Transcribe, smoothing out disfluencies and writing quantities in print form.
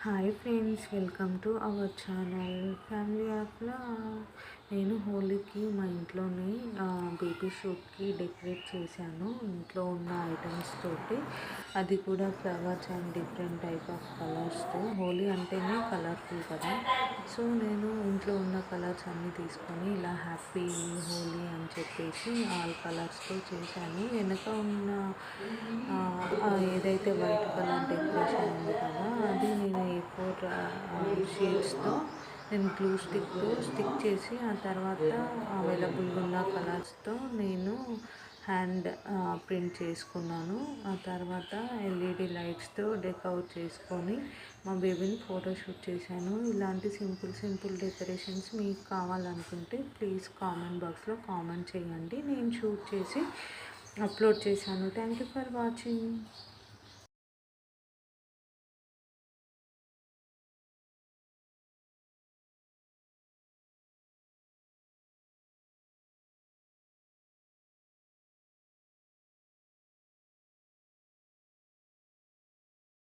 Hi friends, welcome to our channel family యాప్లో. నేను హోలీకి మా ఇంట్లోనే బేబీ షూట్కి డెకరేట్ చేశాను ఇంట్లో ఉన్న ఐటమ్స్ తోటి. అది కూడా flowers and different type of కలర్స్తో. హోలీ అంటేనే కలర్ఫుల్ కదా, సో నేను ఇంట్లో ఉన్న కలర్స్ అన్నీ తీసుకొని ఇలా హ్యాపీ హోలీ అని చెప్పేసి ఆల్ కలర్స్తో చేశాను. వెనక ఉన్న ఏదైతే వైట్ కలర్ డెకరేషన్ ఉంది కదా, అది నేను A4 షీట్స్తో నేను గ్లూ స్టిక్తో స్టిక్ చేసి ఆ తర్వాత అవైలబుల్గా ఉన్న కలర్స్తో నేను హ్యాండ్ ప్రింట్ చేసుకున్నాను. ఆ తర్వాత LED లైట్స్తో డెకౌట్ చేసుకొని మా బేబీని ఫోటోషూట్ చేశాను. ఇలాంటి సింపుల్ డెకరేషన్స్ మీకు కావాలనుకుంటే ప్లీజ్ కామెంట్ బాక్స్లో కామెంట్ చేయండి. నేను షూట్ చేసి అప్లోడ్ చేశాను. Thank you for watching.